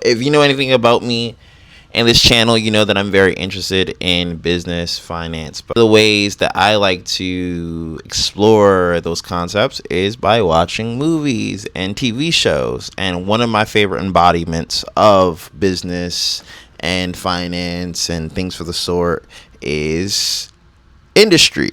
If you know anything about me and this channel, you know that I'm very interested in business, finance. But the ways that I like to explore those concepts is by watching movies and TV shows. And one of my favorite embodiments of business and finance and things for the sort is industry.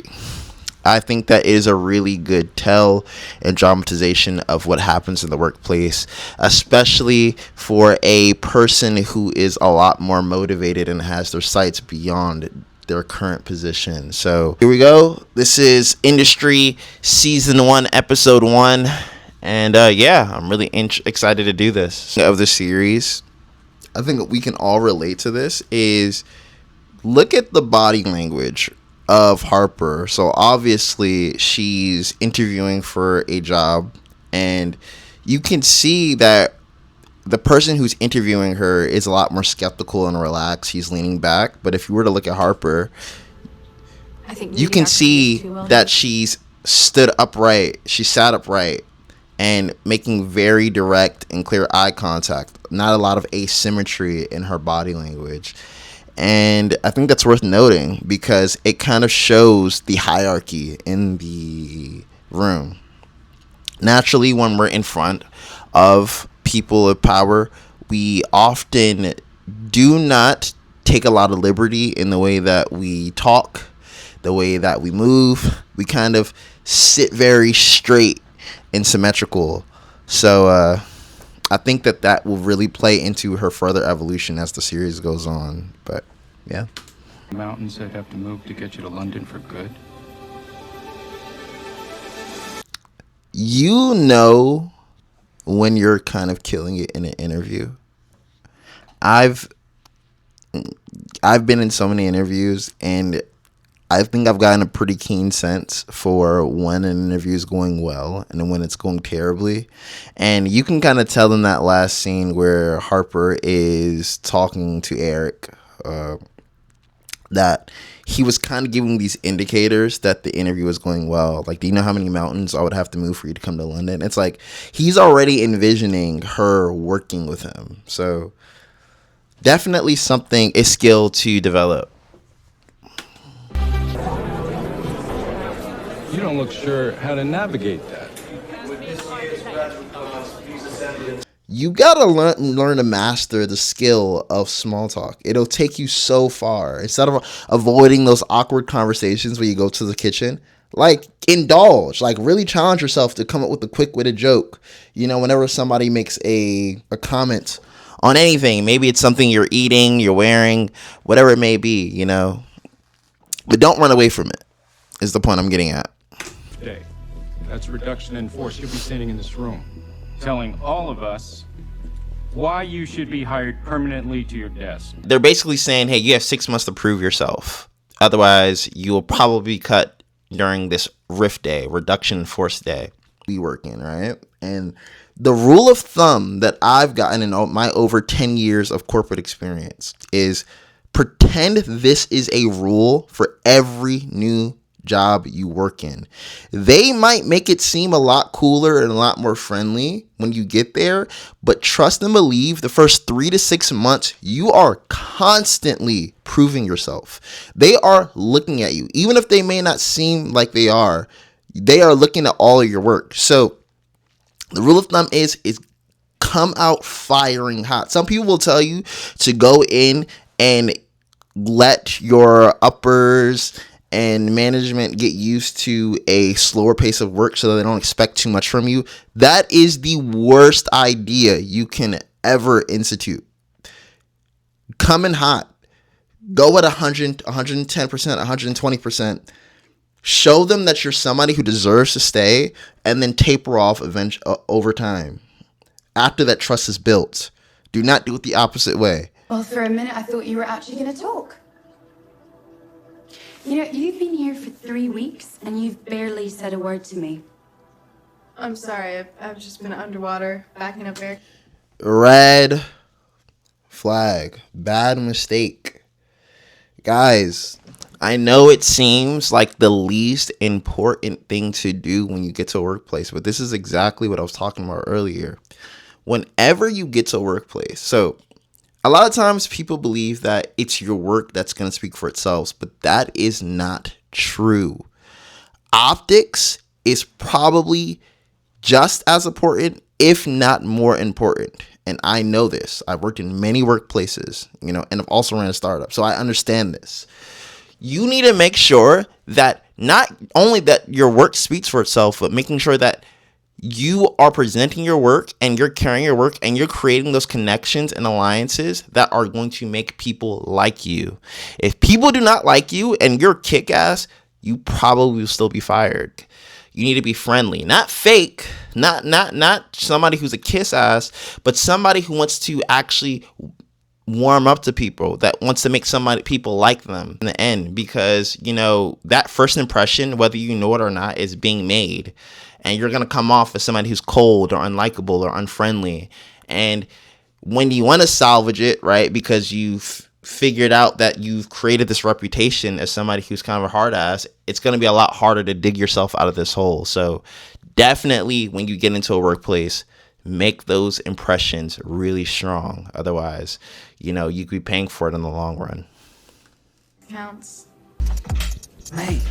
I think that is a really good tell and dramatization of what happens in the workplace, especially for a person who is a lot more motivated and has their sights beyond their current position. So here we go. This is Industry Season 1, Episode 1. And yeah, I'm really excited to do this. Of the series, I think we can all relate to this is look at the body language of Harper. So obviously she's interviewing for a job, and you can see that the person who's interviewing her is a lot more skeptical and relaxed. He's leaning back. But if you were to look at Harper, you can see that she's stood upright. She sat upright and making very direct and clear eye contact. Not a lot of asymmetry in her body language. And I think that's worth noting because it kind of shows the hierarchy in the room. Naturally, when we're in front of people of power, we often do not take a lot of liberty in the way that we talk, the way that we move. We kind of sit very straight and symmetrical. So I think that will really play into her further evolution as the series goes on. But yeah. Mountains I'd have to move to get you to London for good. You know when you're kind of killing it in an interview. I've been in so many interviews, and I think I've gotten a pretty keen sense for when an interview is going well and when it's going terribly. And you can kind of tell in that last scene where Harper is talking to Eric that he was kind of giving these indicators that the interview was going well. Like, do you know how many mountains I would have to move for you to come to London? It's like he's already envisioning her working with him. So definitely a skill to develop. You don't look sure how to navigate that. You gotta learn to master the skill of small talk. It'll take you so far. Instead of avoiding those awkward conversations when you go to the kitchen, like indulge, like really challenge yourself to come up with a quick-witted joke. You know, whenever somebody makes a comment on anything, maybe it's something you're eating, you're wearing, whatever it may be, you know. But don't run away from it, is the point I'm getting at. Today, that's reduction in force. You'll be standing in this room, telling all of us why you should be hired permanently to your desk. They're basically saying, hey, you have 6 months to prove yourself. Otherwise, you will probably be cut during this RIF day, reduction in force day we work in, right? And the rule of thumb that I've gotten in my over 10 years of corporate experience is pretend this is a rule for every new job you work in. They might make it seem a lot cooler and a lot more friendly when you get there, but trust and believe the first 3 to 6 months, you are constantly proving yourself. They are looking at you. Even if they may not seem like they are looking at all of your work. So the rule of thumb is come out firing hot. Some people will tell you to go in and let your uppers and management get used to a slower pace of work so that they don't expect too much from you. That is the worst idea you can ever institute. Come in hot. Go at 100, 110%, 120%. Show them that you're somebody who deserves to stay, and then taper off over time. After that trust is built. Do not do it the opposite way. Well, for a minute, I thought you were actually going to talk. You know, you've been here for 3 weeks, and you've barely said a word to me. I'm sorry, I've just been underwater, backing up air. Red flag. Bad mistake. Guys, I know it seems like the least important thing to do when you get to a workplace, but this is exactly what I was talking about earlier. whenever you get to a workplace, so a lot of times people believe that it's your work that's going to speak for itself, but that is not true. Optics is probably just as important, if not more important. And I know this. I've worked in many workplaces, and I've also ran a startup. So I understand this. You need to make sure that not only that your work speaks for itself, but making sure that you are presenting your work and you're carrying your work and you're creating those connections and alliances that are going to make people like you. If people do not like you and you're kick-ass, you probably will still be fired. You need to be friendly, not fake, not somebody who's a kiss ass, but somebody who wants to actually warm up to people, that wants to make people like them in the end, because that first impression, whether you know it or not, is being made, and you're gonna come off as somebody who's cold or unlikable or unfriendly. And when you want to salvage it, right, because you've figured out that you've created this reputation as somebody who's kind of a hard ass, it's going to be a lot harder to dig yourself out of this hole. So definitely when you get into a workplace, make those impressions really strong. Otherwise, you could be paying for it in the long run. Counts. Mate.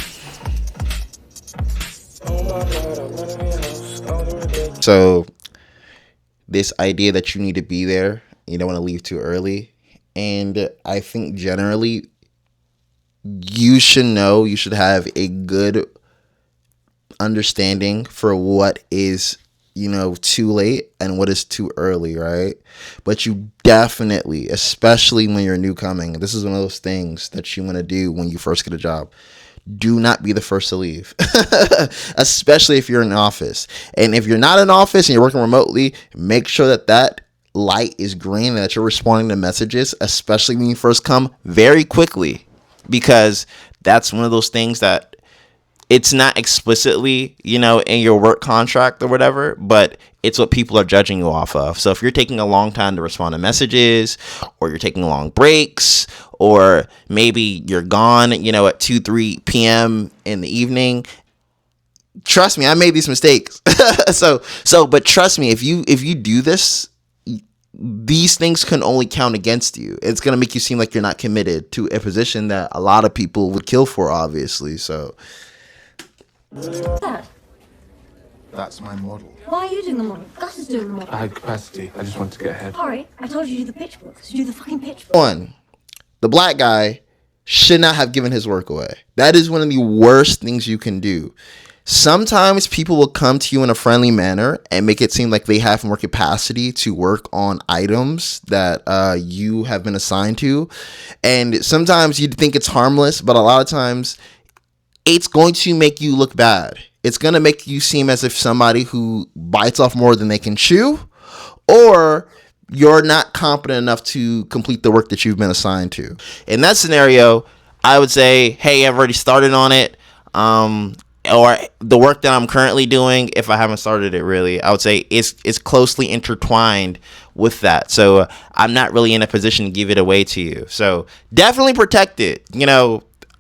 So this idea that you need to be there, you don't want to leave too early. And I think generally you should have a good understanding for what is, too late and what is too early, right? But you definitely, especially when you're newcoming, this is one of those things that you want to do when you first get a job. Do not be the first to leave, especially if you're in an office. And if you're not in office and you're working remotely, make sure that light is green and that you're responding to messages, especially when you first come, very quickly, because that's one of those things that it's not explicitly, in your work contract or whatever, but it's what people are judging you off of. So if you're taking a long time to respond to messages, or you're taking long breaks, or maybe you're gone, at 2-3 p.m. in the evening, trust me, I made these mistakes. But trust me, if you do this, these things can only count against you. It's going to make you seem like you're not committed to a position that a lot of people would kill for, obviously. So Dad, That's my model. why are you doing the model? Gus is doing the model. I had capacity. I just wanted to get ahead. Sorry, I told you to do the pitch book. So do the fucking pitch book. one, the black guy should not have given his work away. That is one of the worst things you can do. Sometimes people will come to you in a friendly manner and make it seem like they have more capacity to work on items that you have been assigned to. And sometimes you think it's harmless, but a lot of times it's going to make you look bad. It's going to make you seem as if somebody who bites off more than they can chew, or you're not competent enough to complete the work that you've been assigned to. In that scenario, I would say, hey, I've already started on it. Or the work that I'm currently doing, if I haven't started it really, I would say it's closely intertwined with that. So I'm not really in a position to give it away to you. So definitely protect it,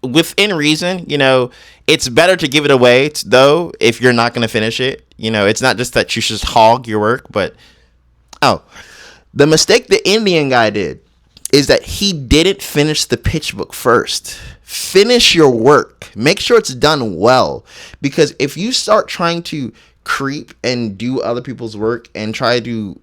within reason. It's better to give it away though if you're not going to finish it. It's not just that you should hog your work, but the mistake the Indian guy did is that he didn't finish the pitch book first. Finish your work. Make sure it's done well. Because if you start trying to creep and do other people's work and try to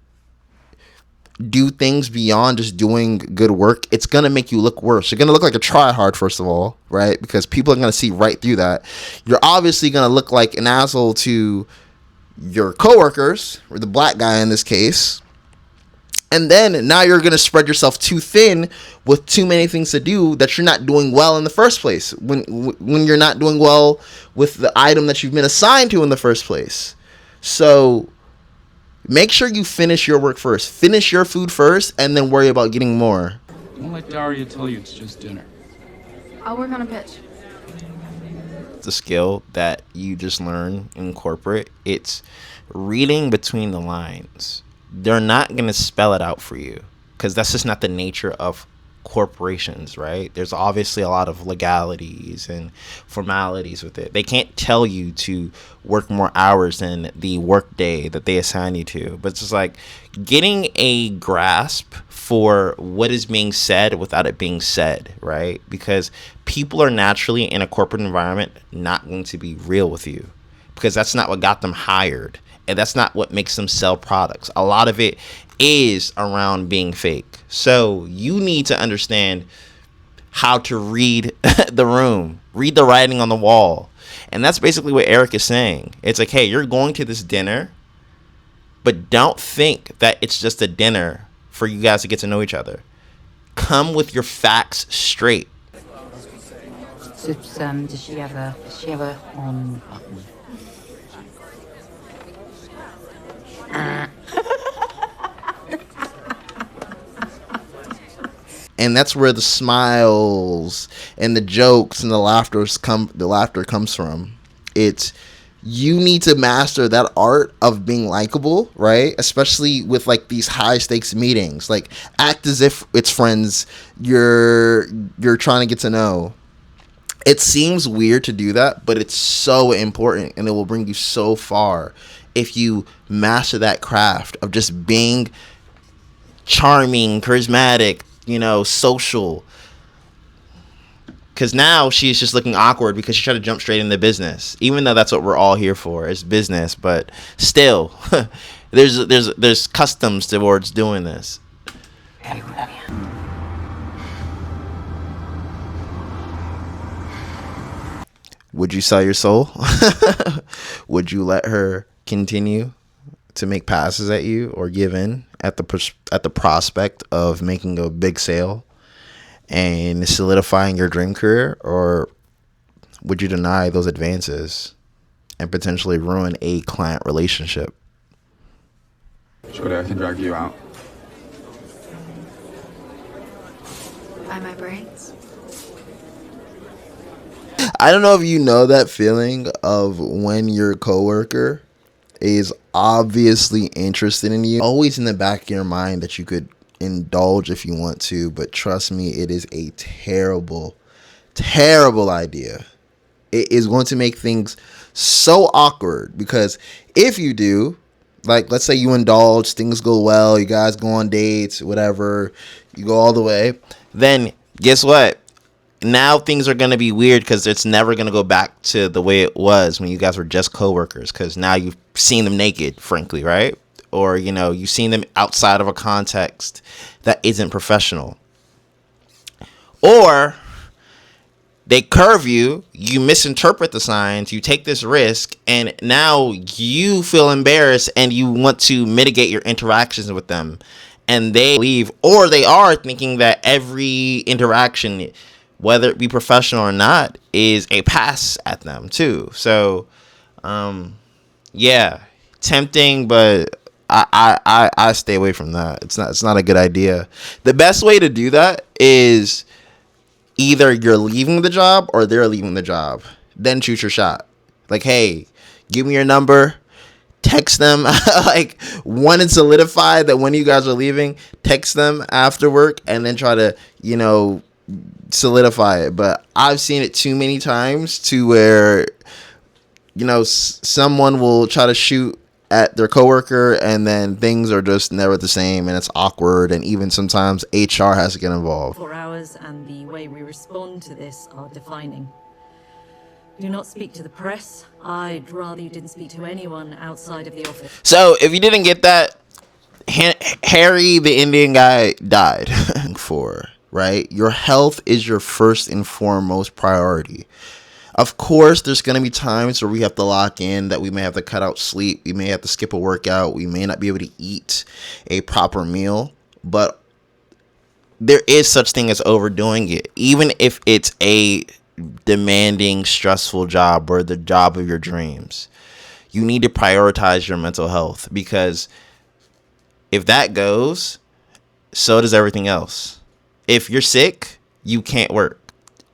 do things beyond just doing good work, it's going to make you look worse. You're going to look like a tryhard, first of all, right? Because people are going to see right through that. You're obviously going to look like an asshole to your coworkers, or the black guy in this case. And then now you're going to spread yourself too thin with too many things to do that you're not doing well in the first place. When you're not doing well with the item that you've been assigned to in the first place. So make sure you finish your work first. Finish your food first, and then worry about getting more. Don't let Daria tell you it's just dinner. I'll work on a pitch. It's a skill that you just learn in corporate. It's reading between the lines. They're not going to spell it out for you because that's just not the nature of corporations, right? There's obviously a lot of legalities and formalities with it. They can't tell you to work more hours than the work day that they assign you to. But it's just like getting a grasp for what is being said without it being said, right? Because people are naturally in a corporate environment not going to be real with you, because that's not what got them hired, and that's not what makes them sell products. A lot of it is around being fake. So you need to understand how to read the room, read the writing on the wall. And that's basically what Eric is saying. It's like, hey, you're going to this dinner, but don't think that it's just a dinner for you guys to get to know each other. Come with your facts straight. Does she have a on button? And that's where the smiles and the jokes and the laughter comes from. It's, you need to master that art of being likable, right? Especially with like these high stakes meetings. Like, act as if it's friends you're trying to get to know. It seems weird to do that, but it's so important, and it will bring you so far if you master that craft of just being charming, charismatic, social. Because now she's just looking awkward because she tried to jump straight into business, even though that's what we're all here for, is business. But still, there's customs towards doing this. Would you sell your soul? Would you let her continue to make passes at you or give in at the prospect of making a big sale and solidifying your dream career? Or would you deny those advances and potentially ruin a client relationship? Shorty, I can drag you out. By my brains. I don't know if you know that feeling of when your coworker is obviously interested in you. Always in the back of your mind that you could indulge if you want to, but trust me, it is a terrible, terrible idea. It is going to make things so awkward, because if you do, like, let's say you indulge, things go well, you guys go on dates, whatever, you go all the way, then guess what? Now things are going to be weird, because it's never going to go back to the way it was when you guys were just coworkers, because now you've seen them naked, frankly, right? Or, you've seen them outside of a context that isn't professional. Or they curve you, you misinterpret the signs, you take this risk, and now you feel embarrassed and you want to mitigate your interactions with them. And they leave, or they are thinking that every interaction, whether it be professional or not, is a pass at them too. So, yeah, tempting, but I stay away from that. It's not a good idea. The best way to do that is either you're leaving the job or they're leaving the job. Then shoot your shot. Like, hey, give me your number. Text them. Like, one and solidify that when you guys are leaving, text them after work, and then try to, solidify it. But I've seen it too many times to where, someone will try to shoot at their coworker, and then things are just never the same, and it's awkward, and even sometimes HR has to get involved. 4 hours and the way we respond to this are defining. Do not speak to the press. I'd rather you didn't speak to anyone outside of the office. So if you didn't get that, Harry the Indian guy died. Right? Your health is your first and foremost priority. Of course, there's going to be times where we have to lock in, that we may have to cut out sleep. We may have to skip a workout. We may not be able to eat a proper meal. But there is such thing as overdoing it. Even if it's a demanding, stressful job or the job of your dreams, you need to prioritize your mental health, because if that goes, so does everything else. If you're sick, you can't work.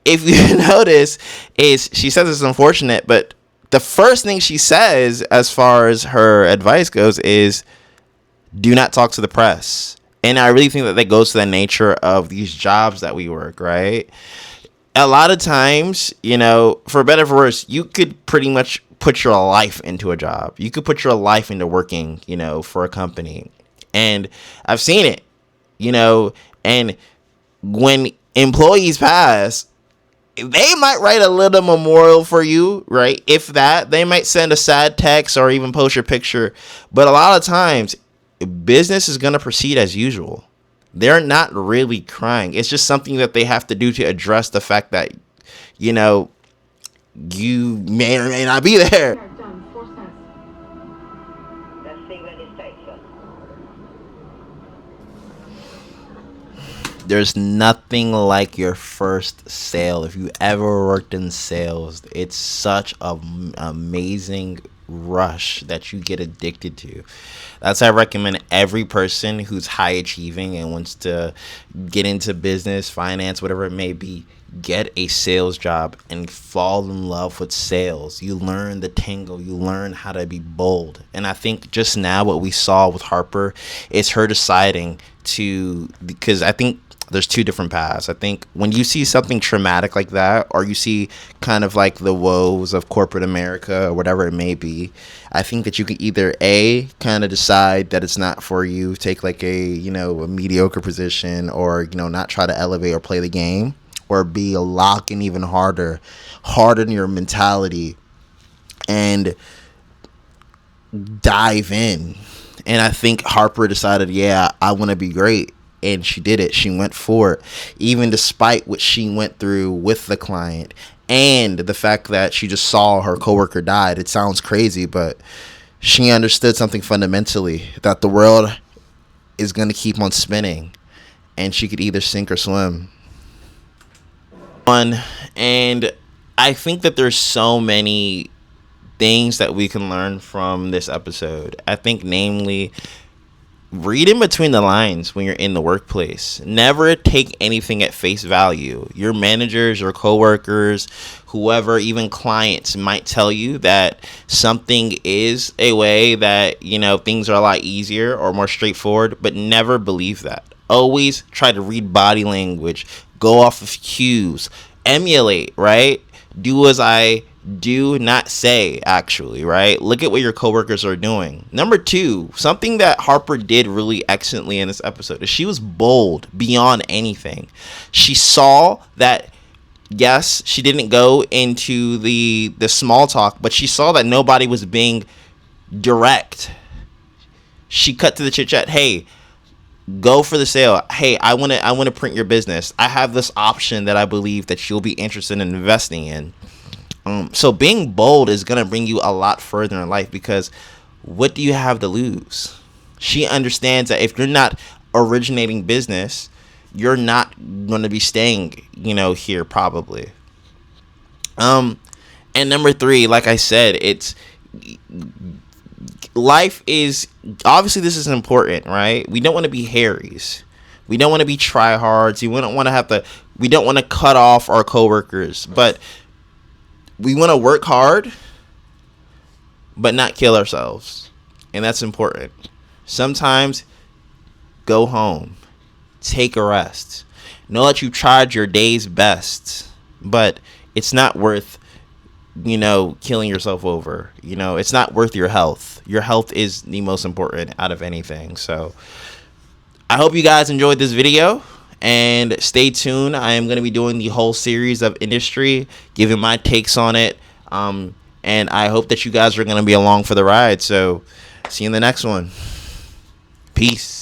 If you notice, she says it's unfortunate, but the first thing she says as far as her advice goes is, do not talk to the press. And I really think that that goes to the nature of these jobs that we work, right? A lot of times, you know, for better or for worse, you could pretty much put your life into a job. You could put your life into working, you know, for a company. And I've seen it, you know, and when employees pass, they might write a little memorial for you, right? If that, they might send a sad text or even post your picture. But a lot of times, business is going to proceed as usual. They're not really crying. It's just something that they have to do to address the fact that, you know, you may or may not be there. There's nothing like your first sale. If you ever worked in sales, it's such an amazing rush that you get addicted to. That's why I recommend every person who's high achieving and wants to get into business, finance, whatever it may be, get a sales job and fall in love with sales. You learn the tingle, you learn how to be bold. And I think just now what we saw with Harper is her deciding to, because I think there's two different paths. I think when you see something traumatic like that, or you see kind of like the woes of corporate America or whatever it may be, I think that you can either A, kind of decide that it's not for you, take like a, you know, a mediocre position, or, you know, not try to elevate or play the game, or B, lock in even harder, harden your mentality and dive in. And I think Harper decided, yeah, I want to be great. And she did it. She went for it, even despite what she went through with the client and the fact that she just saw her coworker died. It sounds crazy, but she understood something fundamentally, that the world is going to keep on spinning and she could either sink or swim. And I think that there's so many things that we can learn from this episode. I think namely, read in between the lines when you're in the workplace. Never take anything at face value. Your managers, your coworkers, whoever, even clients might tell you that something is a way that, you know, things are a lot easier or more straightforward, but never believe that. Always try to read body language, go off of cues, emulate, right? Do as I do, not say, actually, right? Look at what your coworkers are doing. Number two, something that Harper did really excellently in this episode is she was bold beyond anything. She saw that, yes, she didn't go into the small talk, but she saw that nobody was being direct. She cut to the chit chat. Hey, go for the sale. Hey, I want to print your business. I have this option that I believe that you'll be interested in investing in. So being bold is going to bring you a lot further in life, because what do you have to lose? She understands that if you're not originating business, you're not going to be staying, you know, here probably. And number three, like I said, it's life is obviously, this is important, right? We don't want to be Harrys. We don't want to be tryhards. We don't want to cut off our coworkers, but we want to work hard, but not kill ourselves. And that's important. Sometimes go home, take a rest. Know that you tried your day's best, but it's not worth, you know, killing yourself over. You know, it's not worth your health. Your health is the most important out of anything. So I hope you guys enjoyed this video. And stay tuned. I am going to be doing the whole series of industry, giving my takes on it. And I hope that you guys are going to be along for the ride. So see you in the next one. Peace.